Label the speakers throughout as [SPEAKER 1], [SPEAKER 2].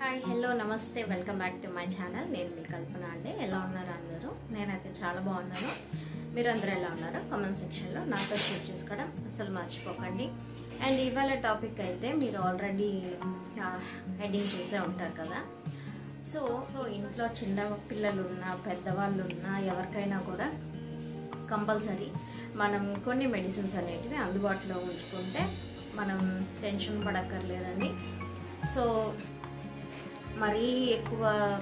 [SPEAKER 1] Hi hello నమస్తే welcome back to my channel. నేను మీ కల్పన అండి. ఎలా ఉన్నారు అందరూ? నేనైతే చాలా బాగున్నాను. మీరు అందరూ ఎలా ఉన్నారో కామెంట్ సెక్షన్లో నాతో షేర్ చేసుకోవడం అసలు మర్చిపోకండి. అండ్ ఇవాళ టాపిక్ అయితే మీరు ఆల్రెడీ హెడ్డింగ్ చూసే ఉంటారు కదా. సో ఇంట్లో చిన్న పిల్లలు ఉన్నా పెద్దవాళ్ళు ఉన్నా ఎవరికైనా కూడా కంపల్సరీ మనం కొన్ని మెడిసిన్స్ అనేటివి అందుబాటులో ఉంచుకుంటే మనం టెన్షన్ పడక్కర్లేదండి. సో మరీ ఎక్కువ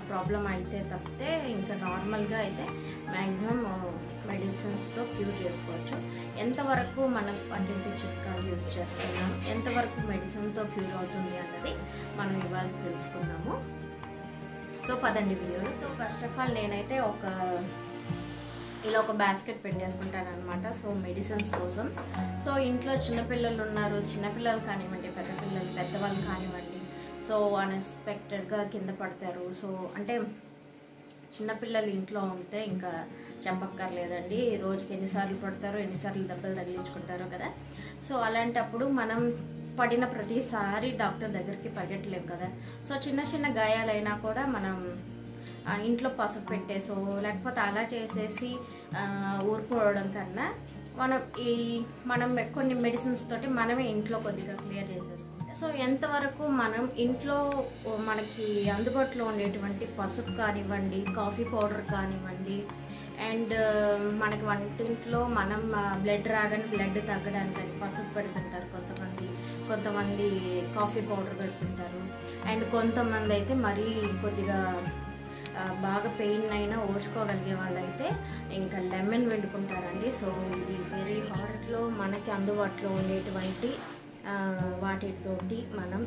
[SPEAKER 1] ప్రాబ్లం అయితే తప్పితే ఇంకా నార్మల్గా అయితే మ్యాక్సిమం మెడిసిన్స్తో క్యూర్ చేసుకోవచ్చు. ఎంతవరకు మనం వంటింటి చిట్కాలు యూజ్ చేస్తున్నాం, ఎంతవరకు మెడిసిన్తో క్యూర్ అవుతుంది అన్నది మనం ఇవాళ తెలుసుకున్నాము. సో పదండి వీడియోలో. సో ఫస్ట్ ఆఫ్ ఆల్ నేనైతే ఇలా ఒక బాస్కెట్ పెట్టేసుకుంటాను అనమాట. సో మెడిసిన్స్ కోసం. సో ఇంట్లో చిన్నపిల్లలు ఉన్నారు, చిన్నపిల్లలు కానివ్వండి, పెద్దవాళ్ళు కానివ్వండి, సో అన్ఎక్స్పెక్టెడ్గా కింద పడతారు. సో అంటే చిన్నపిల్లలు ఇంట్లో ఉంటే ఇంకా చెప్పక్కర్లేదండి. రోజుకి ఎన్నిసార్లు పడతారో, ఎన్నిసార్లు దెబ్బలు తగిలించుకుంటారో కదా. సో అలాంటప్పుడు మనం పడిన ప్రతిసారి డాక్టర్ దగ్గరికి పరిగెట్టలేం కదా. సో చిన్న చిన్న గాయాలైనా కూడా మనం ఇంట్లో పసుపు పెట్టేసో లేకపోతే అలా చేసేసి ఊరుకోవడం కన్నా మనం కొన్ని మెడిసిన్స్ తోటి మనమే ఇంట్లో కొద్దిగా క్లియర్ చేసేసుకుంటాం. సో ఎంతవరకు మనం ఇంట్లో మనకి అందుబాటులో ఉండేటువంటి పసుపు కానివ్వండి, కాఫీ పౌడర్ కానివ్వండి, అండ్ మనకి వంటింట్లో మనం బ్లడ్ రాగానే బ్లడ్ తగ్గడానికి పసుపు పెడుతుంటారు కొంతమంది కాఫీ పౌడర్ పెడుతుంటారు. అండ్ కొంతమంది అయితే మరీ కొద్దిగా బాగా పెయిన్ అయినా ఓర్చుకోగలిగే వాళ్ళైతే ఇంకా లెమన్ వండుకుంటారండి. సో ఇది వెరీ హార్ట్లో మనకి అందుబాటులో ఉండేటువంటి వాటితోటి మనం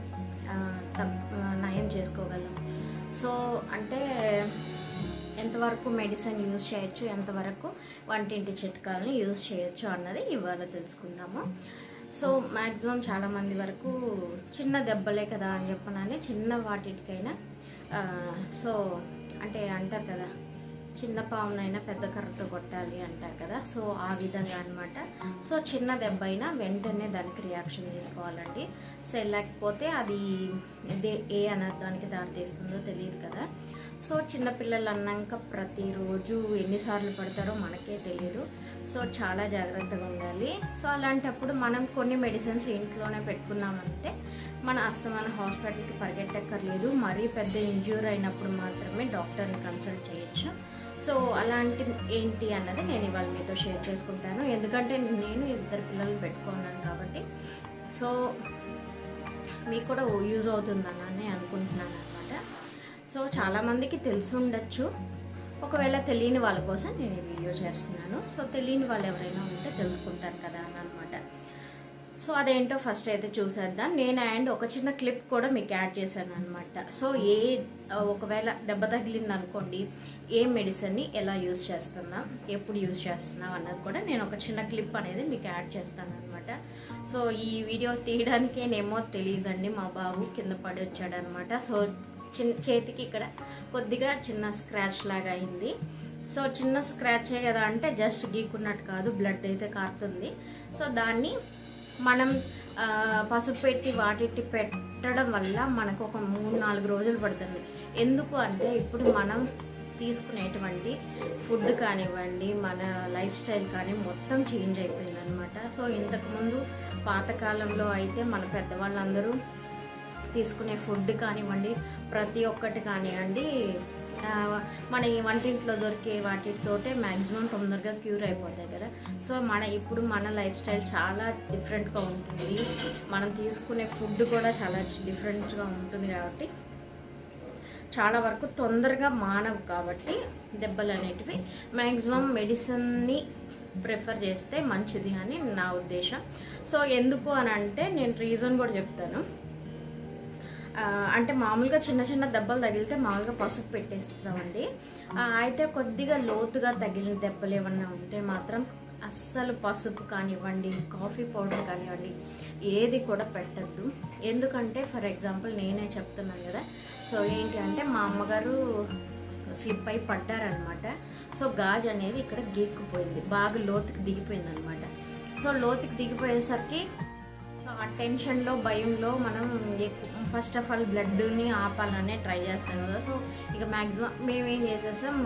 [SPEAKER 1] నయం చేసుకోగలం. సో అంటే ఎంతవరకు మెడిసిన్ యూజ్ చేయొచ్చు, ఎంతవరకు వంటింటి చిట్కాలని యూజ్ చేయొచ్చు అన్నది ఇవాళ తెలుసుకుందాము. సో మ్యాక్సిమం చాలామంది వరకు చిన్న దెబ్బలే కదా అని చెప్పనని చిన్న వాటికైనా సో అంటే అంటారు కదా, చిన్న పామునైనా పెద్ద కర్రతో కొట్టాలి అంటారు కదా. సో ఆ విధంగా అనమాట. సో చిన్న దెబ్బ అయినా వెంటనే దానికి రియాక్షన్ తీసుకోవాలండి. సో లేకపోతే అది ఏ అనర్థానికి దారితీస్తుందో తెలియదు కదా. సో చిన్నపిల్లలు అన్నాక ప్రతిరోజు ఎన్నిసార్లు పడతారో మనకే తెలియదు. సో చాలా జాగ్రత్తగా ఉండాలి. సో అలాంటప్పుడు మనం కొన్ని మెడిసిన్స్ ఇంట్లోనే పెట్టుకున్నామంటే మన అస్తమాన హాస్పిటల్కి పరిగెట్టక్కర్లేదు. మరీ పెద్ద ఇంజ్యూర్ అయినప్పుడు మాత్రమే డాక్టర్ని కన్సల్ట్ చేయొచ్చు. సో అలాంటి ఏంటి అన్నది నేను ఇవాళ మీతో షేర్ చేసుకుంటాను. ఎందుకంటే నేను 2 పిల్లలు పెట్టుకున్నాను కాబట్టి సో మీకు కూడా యూజ్ అవుతుందని అనుకుంటున్నాను అనమాట. సో చాలామందికి తెలిసి ఉండొచ్చు, ఒకవేళ తెలియని వాళ్ళ కోసం నేను ఈ వీడియో చేస్తున్నాను. సో తెలియని వాళ్ళు ఎవరైనా ఉంటే తెలుసుకుంటారు కదా అని అనమాట. సో అదేంటో ఫస్ట్ అయితే చూసేద్దాం. నేను ఒక చిన్న క్లిప్ కూడా మీకు యాడ్ చేశాను అనమాట. సో ఒకవేళ దెబ్బ తగిలింది అనుకోండి, ఏ మెడిసిన్ని ఎలా యూజ్ చేస్తున్నాం, ఎప్పుడు యూజ్ చేస్తున్నాం అన్నది కూడా నేను ఒక చిన్న క్లిప్ అనేది మీకు యాడ్ చేస్తాను అనమాట. సో ఈ వీడియో తీయడానికేనేమో తెలియదండి, మా బాబు కింద పడి వచ్చాడనమాట. సో చేతికి ఇక్కడ కొద్దిగా చిన్న స్క్రాచ్ లాగా అయింది. సో చిన్న స్క్రాచే కదా అంటే జస్ట్ గీకున్నట్టు కాదు, బ్లడ్ అయితే కారుతుంది. సో దాన్ని మనం పసుపు పెట్టి వాటికి పెట్టడం వల్ల మనకు ఒక 3-4 రోజులు పడుతుంది. ఎందుకు అంటే ఇప్పుడు మనం తీసుకునేటువంటి ఫుడ్ కానివ్వండి, మన లైఫ్ స్టైల్ కానీ మొత్తం చేంజ్ అయిపోయింది అనమాట. సో ఇంతకుముందు పాతకాలంలో అయితే మన పెద్దవాళ్ళందరూ తీసుకునే ఫుడ్ కానివ్వండి, ప్రతి ఒక్కటి కానివ్వండి, మన ఈ వంటింట్లో దొరికే వాటితోటే మ్యాక్సిమం తొందరగా క్యూర్ అయిపోతాయి కదా. సో ఇప్పుడు మన లైఫ్ స్టైల్ చాలా డిఫరెంట్గా ఉంటుంది, మనం తీసుకునే ఫుడ్ కూడా చాలా డిఫరెంట్గా ఉంటుంది కాబట్టి చాలా వరకు తొందరగా మానవు. కాబట్టి దెబ్బలు అనేటివి మ్యాక్సిమం మెడిసిన్ని ప్రిఫర్ చేస్తే మంచిది అని నా ఉద్దేశం. సో ఎందుకు అని అంటే నేను రీజన్ కూడా చెప్తాను. అంటే మామూలుగా చిన్న దెబ్బలు తగిలితే మామూలుగా పసుపు పెట్టేస్తామండి. అయితే కొద్దిగా లోతుగా తగిలిన దెబ్బలు ఏమన్నా ఉంటే మాత్రం అస్సలు పసుపు కానివ్వండి, కాఫీ పౌడర్ కానివ్వండి, ఏది కూడా పెట్టద్దు. ఎందుకంటే ఫర్ ఎగ్జాంపుల్ నేనే చెప్తున్నాను కదా. సో ఏంటి అంటే మా అమ్మగారు స్లిప్ అయి పడ్డారనమాట. సో గాజు అనేది ఇక్కడ గీక్కుపోయింది, బాగా లోతుకి దిగిపోయింది అనమాట. సో లోతుకి దిగిపోయేసరికి సో ఆ టెన్షన్లో భయంలో మనం ఫస్ట్ ఆఫ్ ఆల్ బ్లడ్ని ఆపాలనే ట్రై చేస్తాం కదా. సో ఇక మ్యాక్సిమం మేమేం చేసేసాం,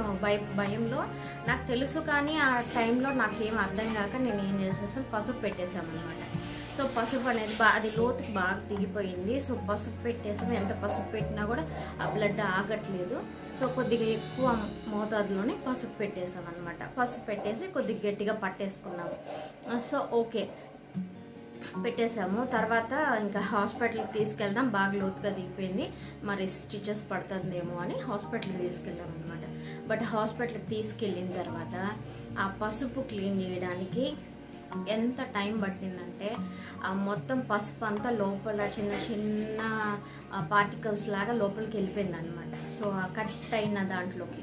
[SPEAKER 1] భయంలో నాకు తెలుసు కానీ ఆ టైంలో నాకేం అర్థం కాక నేను ఏం చేసేసాం, పసుపు పెట్టేసాం అనమాట. సో పసుపు అనేది అది లోతుకి బాగా దిగిపోయింది. సో పసుపు పెట్టేసాం, ఎంత పసుపు పెట్టినా కూడా ఆ బ్లడ్ ఆగట్లేదు. సో కొద్దిగా ఎక్కువ మోతాదులోనే పసుపు పెట్టేసాం అనమాట. పసుపు పెట్టేసి కొద్దిగా గట్టిగా పట్టేసుకున్నాము. So okay పెట్టేసాము. తర్వాత ఇంకా హాస్పిటల్కి తీసుకెళ్దాం, బాగా లోతుగా దిగిపోయింది, మరి స్టిచెస్ పడుతుందేమో అని హాస్పిటల్కి తీసుకెళ్ళాం అనమాట. బట్ హాస్పిటల్కి తీసుకెళ్ళిన తర్వాత ఆ పసుపు క్లీన్ చేయడానికి ఎంత టైం పట్టిందంటే ఆ మొత్తం పసుపు అంతా లోపల చిన్న చిన్న పార్టికల్స్ లాగా లోపలికి వెళ్ళిపోయింది అనమాట. సో ఆ కట్ అయిన దాంట్లోకి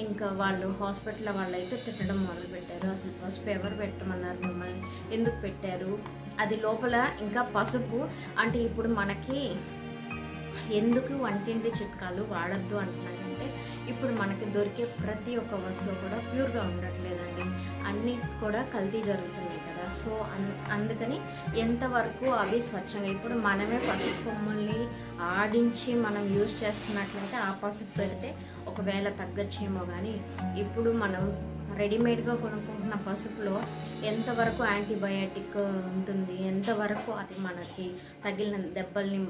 [SPEAKER 1] ఇంకా వాళ్ళు హాస్పిటల్ వాళ్ళు అయితే తిట్టడం మొదలుపెట్టారు. అసలు పసుపు ఎవరు పెట్టమన్నారు మిమ్మల్ని, ఎందుకు పెట్టారు, అది లోపల ఇంకా పసుపు అంటే ఇప్పుడు మనకి ఎందుకు వంటింటి చిట్కాలు వాడద్దు అంటున్నానంటే ఇప్పుడు మనకి దొరికే ప్రతి ఒక్క వస్తువు కూడా ప్యూర్గా ఉండట్లేదండి, అన్నీ కూడా కల్తీ జరుగుతున్నాయి కదా. సో అందుకని ఎంతవరకు అవి స్వచ్ఛంగా ఇప్పుడు మనమే పసుపు కొమ్ముల్ని ఆడించి మనం యూజ్ చేస్తున్నట్లయితే ఆ పసుపు పెడితే ఒకవేళ తగ్గచ్చేమో. కానీ ఇప్పుడు మనం రెడీమేడ్గా కొనుక్కుంటున్న పసుపులో ఎంతవరకు యాంటీబయాటిక్ ఉంటుంది, ఎంతవరకు అది మనకి తగిలిన దెబ్బల్ని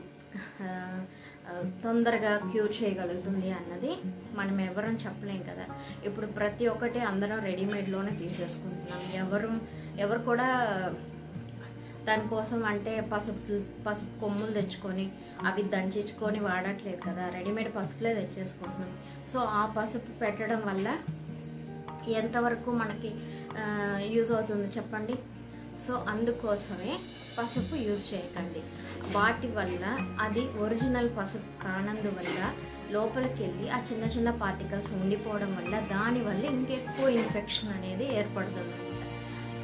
[SPEAKER 1] తొందరగా క్యూర్ చేయగలుగుతుంది అన్నది మనం ఎవరం చెప్పలేం కదా. ఇప్పుడు ప్రతి ఒక్కటి అందరం రెడీమేడ్లోనే తీసేసుకుంటున్నాం. ఎవరు కూడా దానికోసం అంటే పసుపు కొమ్ములు తెచ్చుకొని అవి దంచుకొని వాడట్లేదు కదా, రెడీమేడ్ పసుపులే తెచ్చేసుకుంటున్నాం. సో ఆ పసుపు పెట్టడం వల్ల ఎంతవరకు మనకి యూజ్ అవుతుంది చెప్పండి. సో అందుకోసమే పసుపు యూజ్ చేయకండి. వాటి వల్ల అది ఒరిజినల్ పసుపు కానందువల్ల లోపలికి వెళ్ళి ఆ చిన్న చిన్న పార్టికల్స్ ఉండిపోవడం వల్ల దానివల్ల ఇంకెక్కువ ఇన్ఫెక్షన్ అనేది ఏర్పడుతుంది అనమాట.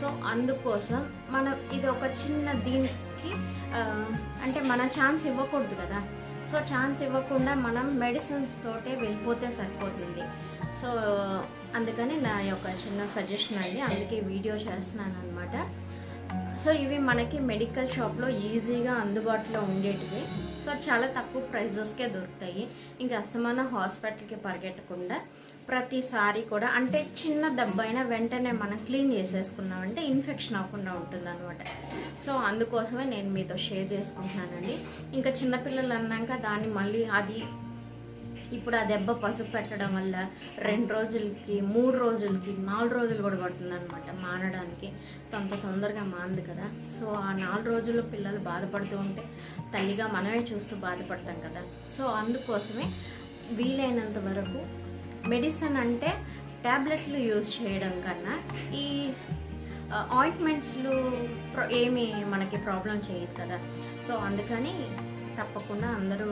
[SPEAKER 1] సో అందుకోసం మనం ఇది ఒక చిన్న దీనికి అంటే మన ఛాన్స్ ఇవ్వకూడదు కదా. సో ఛాన్స్ ఇవ్వకుండా మనం మెడిసిన్స్ తోటే వెళ్ళిపోతే సరిపోతుంది. సో అందుకని నా యొక్క చిన్న సజెషన్ అండి, అందుకే వీడియో చేస్తున్నాను అనమాట. సో ఇవి మనకి మెడికల్ షాప్లో ఈజీగా అందుబాటులో ఉండేటివి. సో చాలా తక్కువ ప్రైజెస్కే దొరుకుతాయి. ఇంకా అస్తమానం హాస్పిటల్కి పరిగెట్టకుండా ప్రతిసారి కూడా అంటే చిన్న దెబ్బ అయినా వెంటనే మనం క్లీన్ చేసేసుకున్నామంటే ఇన్ఫెక్షన్ అవ్వకుండా ఉంటుంది అనమాట. సో అందుకోసమే నేను మీతో షేర్ చేసుకుంటున్నానండి. ఇంకా చిన్నపిల్లలు అన్నాక దాన్ని మళ్ళీ అది ఇప్పుడు ఆ దెబ్బ పసుపు పెట్టడం వల్ల 2 రోజులకి 3 రోజులకి 4 రోజులు కూడా పడుతుంది అనమాట మానడానికి. తొందరగా మానదు కదా. సో ఆ 4 రోజుల్లో పిల్లలు బాధపడుతూ ఉంటే తల్లిగా మనమే చూస్తూ బాధపడతాం కదా. సో అందుకోసమే వీలైనంత వరకు మెడిసిన్ అంటే ట్యాబ్లెట్లు యూజ్ చేయడం కన్నా ఈ ఆయింట్మెంట్స్లు ఏమి మనకి ప్రాబ్లం చేయదు కదా. సో అందుకని తప్పకుండా అందరూ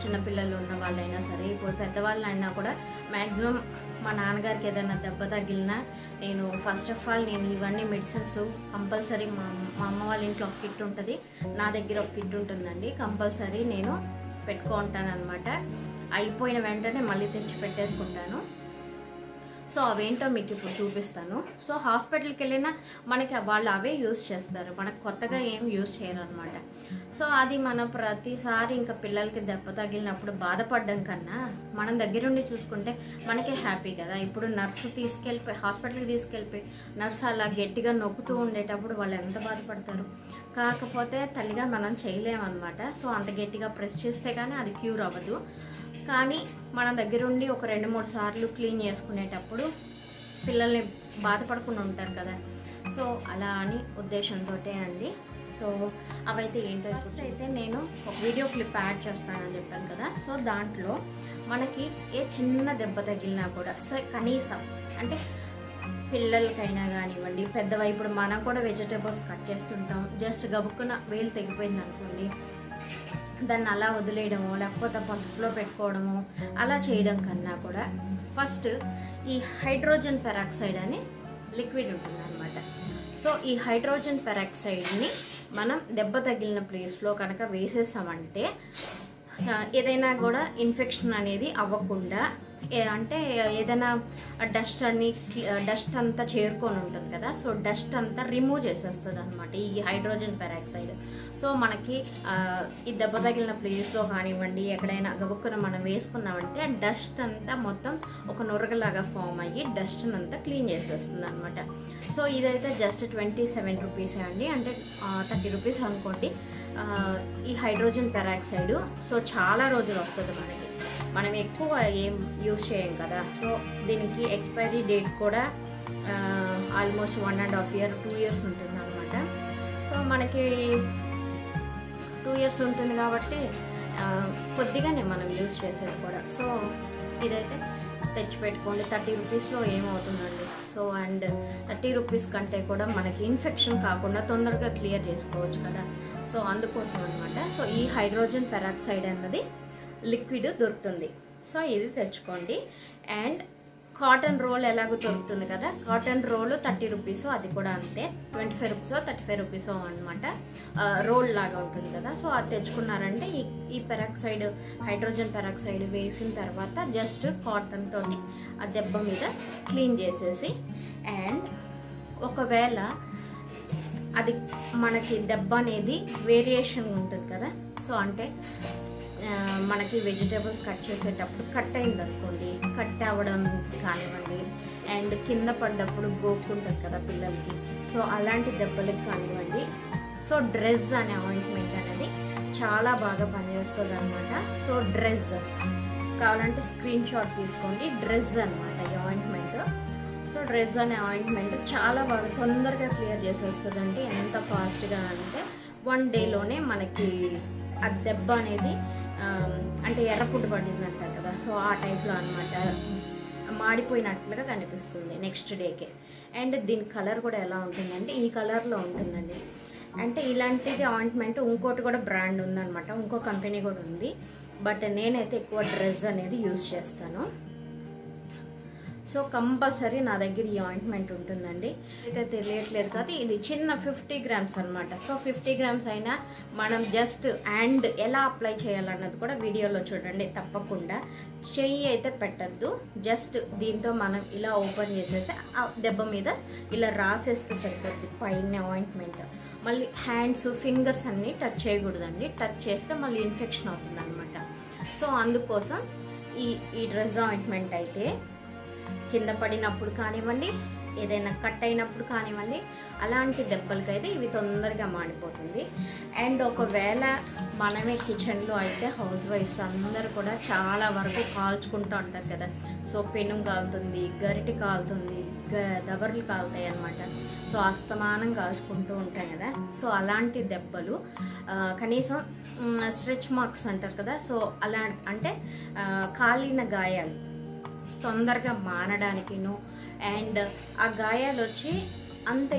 [SPEAKER 1] చిన్నపిల్లలు ఉన్న వాళ్ళైనా సరే ఇప్పుడు పెద్దవాళ్ళైనా కూడా మ్యాక్సిమం మా నాన్నగారికి ఏదైనా దెబ్బ తగిలినా నేను ఫస్ట్ ఆఫ్ ఆల్ నేను ఇవన్నీ మెడిసిన్స్ కంపల్సరీ మా అమ్మ వాళ్ళ ఇంట్లో ఒక కిట్ ఉంటుంది, నా దగ్గర ఒక కిట్ ఉంటుందండి, కంపల్సరీ నేను పెట్టుకుంటాను అనమాట. అయిపోయిన వెంటనే మళ్ళీ తెచ్చి పెట్టేసుకుంటాను. సో అవేంటో మీకు ఇప్పుడు చూపిస్తాను. సో హాస్పిటల్కి వెళ్ళినా మనకి వాళ్ళు అవే యూజ్ చేస్తారు, మనకు కొత్తగా ఏం యూజ్ చేయరు అనమాట. సో అది మన ప్రతిసారి ఇంకా పిల్లలకి దెబ్బ తగిలినప్పుడు బాధపడడం కన్నా మనం దగ్గరుండి చూసుకుంటే మనకే హ్యాపీ కదా. ఇప్పుడు నర్సు తీసుకెళ్ళిపోయి హాస్పిటల్కి తీసుకెళ్ళిపోయి నర్సు అలా గట్టిగా నొక్కుతూ ఉండేటప్పుడు వాళ్ళు ఎంత బాధపడతారు. కాకపోతే తల్లిగా మనం చేయలేమన్నమాట. సో అంత గట్టిగా ప్రెస్ చేస్తే కానీ అది క్యూర్ అవ్వదు. కానీ మన దగ్గరుండి ఒక 2-3 సార్లు క్లీన్ చేసుకునేటప్పుడు పిల్లల్ని బాధపడకుండా ఉంటారు కదా. సో అలా అని ఉద్దేశంతో అండి. సో అవైతే ఏంటో ఫస్ట్ అయితే నేను ఒక వీడియో క్లిప్ యాడ్ చేస్తానని చెప్పాను కదా. సో దాంట్లో మనకి ఏ చిన్న దెబ్బ తగిలినా కూడా కనీసం అంటే పిల్లలకైనా కానివ్వండి పెద్దవై ఇప్పుడు మనం కూడా వెజిటేబుల్స్ కట్ చేస్తుంటాం, జస్ట్ గబుక్కున వేలు తెగిపోయింది అనుకోండి, దాన్ని అలా వదిలేయడమో లేకపోతే పసుపులో పెట్టుకోవడమో అలా చేయడం కన్నా కూడా ఫస్ట్ ఈ హైడ్రోజన్ పెరాక్సైడ్ అని లిక్విడ్ ఉంటుంది అనమాట. సో ఈ హైడ్రోజన్ పెరాక్సైడ్ని మనం దెబ్బ తగిలిన ప్లేస్లో కనుక వేసేసామంటే ఏదైనా కూడా ఇన్ఫెక్షన్ అనేది అవ్వకుండా అంటే ఏదైనా డస్ట్ అంతా చేరుకొని ఉంటుంది కదా, సో డస్ట్ అంతా రిమూవ్ చేసేస్తుంది అనమాట ఈ హైడ్రోజన్ పెరాక్సైడ్. సో మనకి ఈ దెబ్బ తగిలిన ప్లేస్లో కానివ్వండి, ఎక్కడైనా గబుక్కున మనం వేసుకున్నామంటే ఆ డస్ట్ అంతా మొత్తం ఒక నురగలాగా ఫామ్ అయ్యి డస్ట్ అంతా క్లీన్ చేసేస్తుంది అనమాట. సో ఇదైతే జస్ట్ 27 రూపీసే అండి, అంటే 30 రూపీస్ అనుకోండి ఈ హైడ్రోజన్ పెరాక్సైడ్. సో చాలా రోజులు వస్తుంది మనకి, మనం ఎక్కువ ఏం యూజ్ చేయం కదా. సో దీనికి ఎక్స్పైరీ డేట్ కూడా ఆల్మోస్ట్ 1.5 year 2 years ఉంటుంది అనమాట. సో మనకి 2 years ఉంటుంది కాబట్టి కొద్దిగానే మనం యూజ్ చేసేది కూడా. సో ఇదైతే తెచ్చిపెట్టుకోండి, 30 రూపీస్లో ఏమవుతుందండి. సో అండ్ 30 రూపీస్ కంటే కూడా మనకి ఇన్ఫెక్షన్ కాకుండా తొందరగా క్లియర్ చేసుకోవచ్చు కదా. సో అందుకోసం అనమాట. సో ఈ హైడ్రోజన్ పెరాక్సైడ్ అన్నది లిక్విడ్ దొరుకుతుంది. సో ఇది తెచ్చుకోండి. అండ్ కాటన్ రోల్ ఎలాగో దొరుకుతుంది కదా, కాటన్ రోల్ 30 రూపీస్, అది కూడా అంతే 25 రూపీస్ 35 రూపీస్ అనమాట. రోల్ లాగా ఉంటుంది కదా. సో అది తెచ్చుకున్నారంటే ఈ పెరాక్సైడ్ హైడ్రోజన్ పెరాక్సైడ్ వేసిన తర్వాత జస్ట్ కాటన్ తోటి ఆ దెబ్బ మీద క్లీన్ చేసేసి, అండ్ ఒకవేళ అది మనకి దెబ్బ అనేది వేరియేషన్ ఉంటుంది కదా. సో అంటే మనకి వెజిటేబుల్స్ కట్ చేసేటప్పుడు కట్ అయింది అనుకోండి, కట్ అవ్వడం కానివ్వండి, అండ్ కింద పడ్డప్పుడు గోక్కుంటుంది కదా పిల్లలకి, సో అలాంటి దెబ్బలకు కానివ్వండి. సో డ్రెస్ అనే ఆయింట్మెంట్ అనేది చాలా బాగా పనిచేస్తుంది అనమాట. సో డ్రెస్ కావాలంటే స్క్రీన్ షాట్ తీసుకోండి. డ్రెస్ అనమాట ఈ ఆయింట్మెంట్. సో డ్రెస్ అనే ఆయింట్మెంట్ చాలా బాగా తొందరగా క్లియర్ చేసేస్తుంది. అంటే ఎంత ఫాస్ట్గా అంటే 1 dayలోనే మనకి ఆ దెబ్బ అనేది అంటే ఎర్రపుట్టు పడింది అంటారు కదా, సో ఆ టైప్లో అనమాట, మాడిపోయినట్లుగా కనిపిస్తుంది నెక్స్ట్ డేకే. అండ్ దీని కలర్ కూడా ఎలా ఉంటుందంటే ఈ కలర్లో ఉంటుందండి. అంటే ఇలాంటిది ఆయింట్మెంట్ ఇంకోటి కూడా బ్రాండ్ ఉందన్నమాట, ఇంకో కంపెనీ కూడా ఉంది, బట్ నేనైతే ఎక్కువ డ్రెస్ అనేది యూజ్ చేస్తాను. సో కంపల్సరీ నా దగ్గర ఈ ఆయింట్మెంట్ ఉంటుందండి. అయితే తెలియట్లేదు కదా, ఇది చిన్న 50 grams అనమాట. సో 50 grams అయినా మనం జస్ట్ అండ్ ఎలా అప్లై చేయాలన్నది కూడా వీడియోలో చూడండి తప్పకుండా. చెయ్యి అయితే పెట్టద్దు, జస్ట్ దీంతో మనం ఇలా ఓపెన్ చేసేసి ఆ దెబ్బ మీద ఇలా రాసేస్తే సరిపోద్ది పైన ఆయింట్మెంట్. మళ్ళీ హ్యాండ్స్ ఫింగర్స్ అన్నీ టచ్ చేయకూడదండి, టచ్ చేస్తే మళ్ళీ ఇన్ఫెక్షన్ అవుతుంది అనమాట. సో అందుకోసం ఈ డ్రెస్ ఆయింట్మెంట్ అయితే కింద పడినప్పుడు కానివ్వండి, ఏదైనా కట్ అయినప్పుడు కానివ్వండి, అలాంటి దెబ్బలకైతే ఇవి తొందరగా మాడిపోతుంది. అండ్ ఒకవేళ మనమే కిచెన్లో అయితే హౌస్ వైఫ్స్ అందరూ కూడా చాలా వరకు కాల్చుకుంటూ ఉంటారు కదా. సో పెనం కాలుతుంది, గరిటె కాలుతుంది, దబర్లు కాలుతాయి అనమాట. సో అస్తమానం కాల్చుకుంటూ ఉంటాయి కదా. సో అలాంటి దెబ్బలు కనీసం స్ట్రెచ్ మార్క్స్ అంటారు కదా, సో అలా అంటే కాలిన గాయాలు తొందరగా మానడానికిను, అండ్ ఆ గాయాలు వచ్చి అంత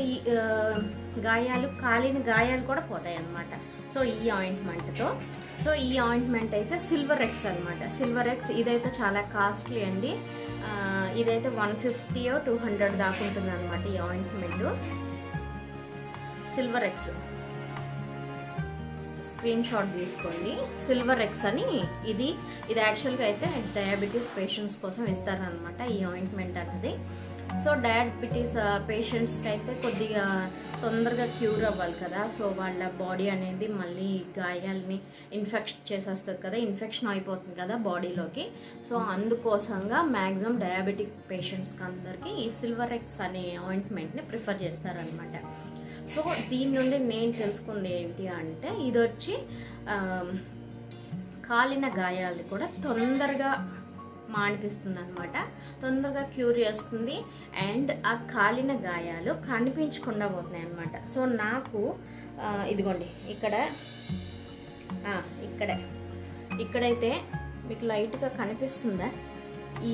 [SPEAKER 1] గాయాలు కాలిన గాయాలు కూడా పోతాయి అన్నమాట. సో ఈ ఆయింట్మెంట్తో, సో ఈ ఆయింట్మెంట్ అయితే సిల్వర్ ఎక్స్ అనమాట. సిల్వర్ ఎక్స్ ఇదైతే చాలా కాస్ట్లీ అండి, ఇదైతే 150 or 200 దాకా ఉంటుంది అనమాట ఈ ointment. Silver X screen shot తీసుకోండి. సిల్వర్ ఎక్స్ అని ఇది యాక్చువల్గా అయితే డయాబెటీస్ పేషెంట్స్ కోసం ఇస్తారనమాట ఈ ఆయింట్మెంట్ అనేది. సో డయాబెటీస్ పేషెంట్స్కి అయితే కొద్దిగా తొందరగా క్యూర్ అవ్వాలి కదా. సో వాళ్ళ బాడీ అనేది మళ్ళీ గాయాలని ఇన్ఫెక్షన్ చేసేస్తుంది కదా, ఇన్ఫెక్షన్ అయిపోతుంది కదా బాడీలోకి. సో అందుకోసంగా మ్యాక్సిమం డయాబెటిక్ పేషెంట్స్కి అందరికీ ఈ సిల్వర్ ఎక్స్ అనే ఆయింట్మెంట్ని ప్రిఫర్ చేస్తారనమాట. సో దీని నుండి నేను తెలుసుకుంది ఏంటి అంటే ఇది వచ్చి కాలిన గాయాలు కూడా తొందరగా మానిపిస్తుంది అనమాట, తొందరగా క్యూర్ చేస్తుంది. అండ్ ఆ కాలిన గాయాలు కనిపించకుండా పోతున్నాయి అనమాట. సో నాకు ఇదిగోండి ఇక్కడైతే మీకు లైట్గా కనిపిస్తుందా, ఈ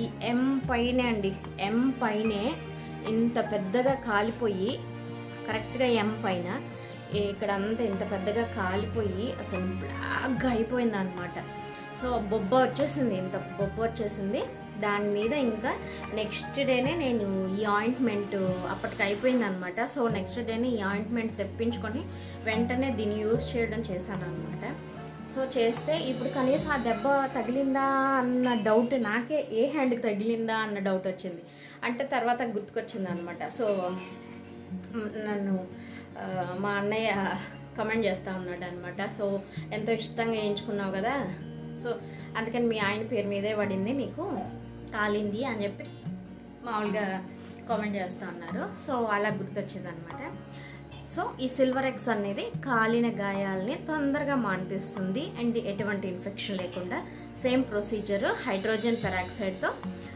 [SPEAKER 1] పైనే అండి, పైనే ఇంత పెద్దగా కాలిపోయి, కరెక్ట్గా పైన ఇక్కడ అంతా ఇంత పెద్దగా కాలిపోయి అసలు బ్లాక్గా అయిపోయింది అనమాట. సో బొబ్బ వచ్చేసింది, ఇంత బొబ్బ వచ్చేసింది. దాని మీద ఇంకా నెక్స్ట్ డేనే నేను ఈ ఆయింట్మెంట్ అప్పటికి అయిపోయింది అనమాట. సో నెక్స్ట్ డేనే ఈ ఆయింట్మెంట్ తెప్పించుకొని వెంటనే దీన్ని యూజ్ చేయడం చేశాను అనమాట. సో చేస్తే ఇప్పుడు కనీసం ఆ దెబ్బ తగిలిందా అన్న డౌట్, నాకే ఏ హ్యాండ్కి తగిలిందా అన్న డౌట్ వచ్చింది. అంటే తర్వాత గుర్తుకొచ్చింది అనమాట. సో నన్ను మా అన్నయ్య కమెంట్ చేస్తూ ఉన్నాడు అనమాట. సో ఎంతో ఇష్టంగా వేయించుకున్నావు కదా, సో అందుకని మీ ఆయన పేరు మీదే పడింది, నీకు కాలింది అని చెప్పి మామూలుగా కామెంట్ చేస్తూ ఉన్నారు. సో అలా గుర్తొచ్చింది అనమాట. సో ఈ సిల్వర్ ఎగ్స్ అనేది కాలిన గాయాలని తొందరగా మాన్పిస్తుంది అండ్ ఎటువంటి ఇన్ఫెక్షన్ లేకుండా. సేమ్ ప్రొసీజర్ హైడ్రోజన్ పెరాక్సైడ్తో,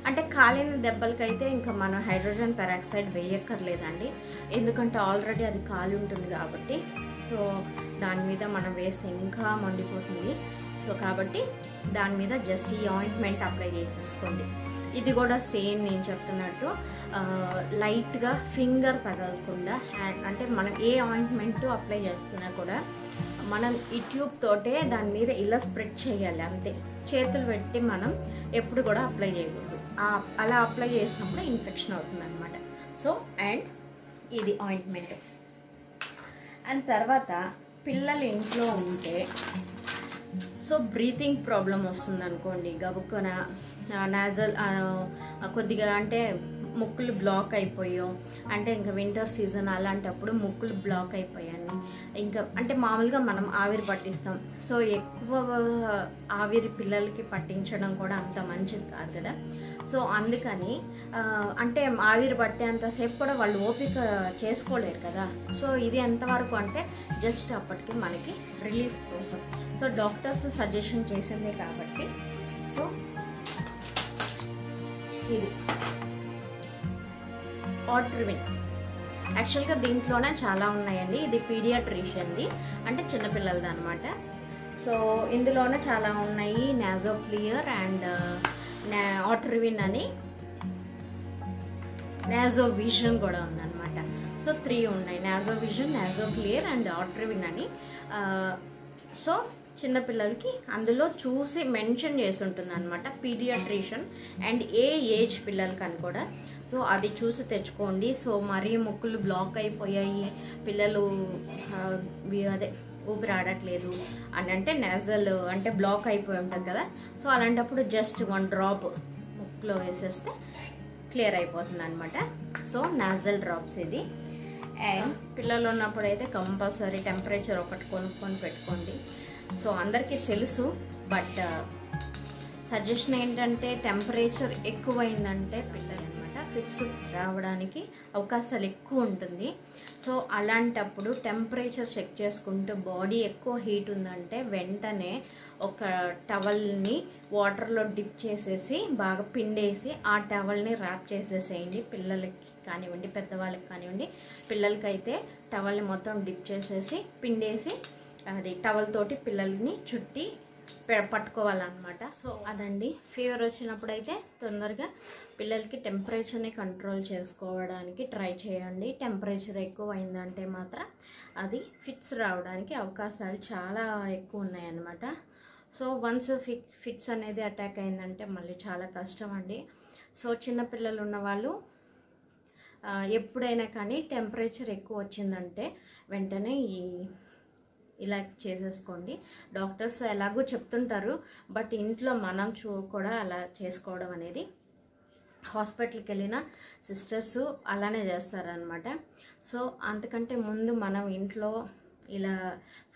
[SPEAKER 1] అంటే కాలిన దెబ్బలకైతే ఇంకా మనం హైడ్రోజన్ పెరాక్సైడ్ వేయక్కర్లేదండి, ఎందుకంటే ఆల్రెడీ అది కాలి ఉంటుంది కాబట్టి. సో దాని మీద మనం వేస్తే ఇంకా మండిపోతుంది. సో కాబట్టి దాని మీద జస్ట్ ఈ ఆయింట్మెంట్ అప్లై చేసేసుకోండి. ఇది కూడా సేమ్ నేను చెప్తున్నట్టు లైట్గా ఫింగర్ తగలకుండా హ్యాండ్, అంటే మనం ఏ ఆయింట్మెంట్ అప్లై చేస్తున్నా కూడా మనం ఈ ట్యూబ్ తోటే దాని మీద ఇలా స్ప్రెడ్ చేయాలి అంతే. చేతులు పెట్టి మనం ఎప్పుడు కూడా అప్లై చేయకూడదు. అలా అప్లై చేసినప్పుడు ఇన్ఫెక్షన్ అవుతుంది అనమాట. సో అండ్ ఇది ఆయింట్మెంట్. అండ్ తర్వాత పిల్లలు ఇంట్లో ఉంటే, సో బ్రీతింగ్ ప్రాబ్లం వస్తుంది అనుకోండి, గబుక్కున నాజల్ కొద్దిగా అంటే ముక్కులు బ్లాక్ అయిపోయో, అంటే ఇంకా వింటర్ సీజన్ అలాంటప్పుడు ముక్కులు బ్లాక్ అయిపోయాయి, ఇంకా అంటే మామూలుగా మనం ఆవిరి పట్టిస్తాం. సో ఎక్కువ ఆవిరి పిల్లలకి పట్టించడం కూడా అంత మంచిది కాదు కదా. సో అందుకని అంటే ఆవిరి పట్టేంతసేపు కూడా వాళ్ళు ఓపిక చేసుకోలేరు కదా. సో ఇది ఎంతవరకు అంటే జస్ట్ అప్పటికి మనకి రిలీఫ్ కోసం. సో డాక్టర్స్ సజెషన్ చేసిందే కాబట్టి. సో ఇది ఆట్రివిన్, యాక్చువల్గా దీంట్లోనే చాలా ఉన్నాయండి. ఇది పీడియాట్రిషియన్ది, అంటే చిన్నపిల్లలది అనమాట. సో ఇందులోనే చాలా ఉన్నాయి. నాజో క్లియర్ అండ్ ఆట్రివిన్ అని నాజో విజన్ కూడా ఉందన్నమాట. సో 3 ఉన్నాయి, Nasivion, Nasoclear and Otrivin అని. సో చిన్నపిల్లలకి అందులో చూసి మెన్షన్ చేసి ఉంటుంది అనమాట, పీడియాట్రిషియన్ అండ్ ఏ ఏజ్ పిల్లలకి అని కూడా. సో అది చూసి తెచ్చుకోండి. సో మరీ ముక్కులు బ్లాక్ అయిపోయాయి, పిల్లలు అదే ఊపిరి ఆడట్లేదు అని అంటే, నేజల్ అంటే బ్లాక్ అయిపోయి ఉంటుంది కదా. సో అలాంటప్పుడు జస్ట్ 1 డ్రాప్ ముక్కులో వేసేస్తే క్లియర్ అయిపోతుంది అనమాట. సో నాజల్ డ్రాప్స్ ఇది. అండ్ పిల్లలు ఉన్నప్పుడు అయితే కంపల్సరీ టెంపరేచర్ ఒకటి కొనుక్కొని పెట్టుకోండి. సో అందరికీ తెలుసు, బట్ సజెషన్ ఏంటంటే టెంపరేచర్ ఎక్కువైందంటే పిల్లలు అనమాట ఫిట్స్ రావడానికి అవకాశాలు ఎక్కువ ఉంటుంది. సో అలాంటప్పుడు టెంపరేచర్ చెక్ చేసుకుంటూ బాడీ ఎక్కువ హీట్ ఉందంటే వెంటనే ఒక టవల్ని వాటర్లో డిప్ చేసేసి బాగా పిండేసి ఆ టవల్ని ర్యాప్ చేసేసేయండి. పిల్లలకి కానివ్వండి, పెద్దవాళ్ళకి కానివ్వండి. పిల్లలకైతే టవల్ని మొత్తం డిప్ చేసేసి పిండేసి అది టవల్ తోటి పిల్లల్ని చుట్టి పట్టుకోవాలన్నమాట. సో అదండి, ఫీవర్ వచ్చినప్పుడు అయితే తొందరగా పిల్లలకి టెంపరేచర్ని కంట్రోల్ చేసుకోవడానికి ట్రై చేయండి. టెంపరేచర్ ఎక్కువ అయిందంటే మాత్రం అది ఫిట్స్ రావడానికి అవకాశాలు చాలా ఎక్కువ ఉన్నాయన్నమాట. సో వన్స్ ఫిట్స్ అనేది అటాక్ అయిందంటే మళ్ళీ చాలా కష్టం అండి. సో చిన్నపిల్లలు ఉన్నవాళ్ళు ఎప్పుడైనా కానీ టెంపరేచర్ ఎక్కువ వచ్చిందంటే వెంటనే ఇలా చేసేసుకోండి. డాక్టర్స్ ఎలాగో చెప్తుంటారు, బట్ ఇంట్లో మనం కూడా అలా చేసుకోవడం అనేది, హాస్పిటల్కి వెళ్ళిన సిస్టర్స్ అలానే చేస్తారనమాట. సో అంతకంటే ముందు మనం ఇంట్లో ఇలా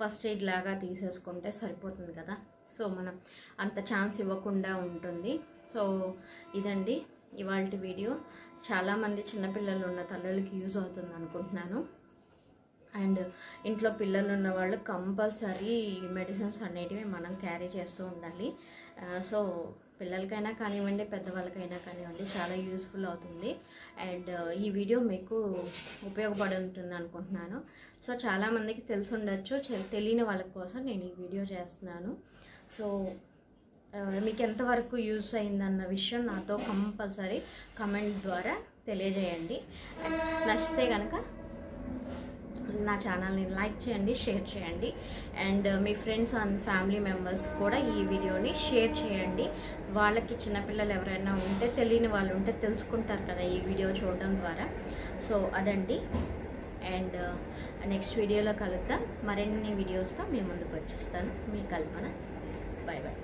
[SPEAKER 1] ఫస్ట్ ఎయిడ్ లాగా తీసేసుకుంటే సరిపోతుంది కదా. సో మనం అంత ఛాన్స్ ఇవ్వకుండా ఉంటుంది. సో ఇదండి ఇవాల్టి వీడియో. చాలామంది చిన్నపిల్లలు ఉన్న తల్లులకి యూజ్ అవుతుంది అనుకుంటున్నాను. అండ్ ఇంట్లో పిల్లలు ఉన్న వాళ్ళు కంపల్సరీ మెడిసిన్స్ అనేటివి మనం క్యారీ చేస్తూ ఉండాలి. సో పిల్లలకైనా కానివ్వండి, పెద్దవాళ్ళకైనా కానివ్వండి, చాలా యూస్ఫుల్ అవుతుంది. అండ్ ఈ వీడియో మీకు ఉపయోగపడి ఉంటుంది అనుకుంటున్నాను. సో చాలామందికి తెలిసి ఉండొచ్చు, తెలియని వాళ్ళ కోసం నేను ఈ వీడియో చేస్తున్నాను. సో మీకు ఎంతవరకు యూస్ అయిందన్న విషయం నాతో కంపల్సరీ కమెంట్ ద్వారా తెలియజేయండి. నచ్చితే కనుక నా ఛానల్ని లైక్ చేయండి, షేర్ చేయండి. And me friends and family members కూడా ఈ వీడియోని షేర్ చేయండి. వాళ్ళకి చిన్నపిల్లలు ఎవరైనా ఉంటే, తెలియని వాళ్ళు ఉంటే తెలుసుకుంటారు కదా ఈ వీడియో చూడడం ద్వారా. సో అదండి. అండ్ నెక్స్ట్ వీడియోలో కలుద్దాం. మరిన్ని వీడియోస్తో మీ ముందుకు వచ్చేస్తాను. మీ కల్పన. Bye bye.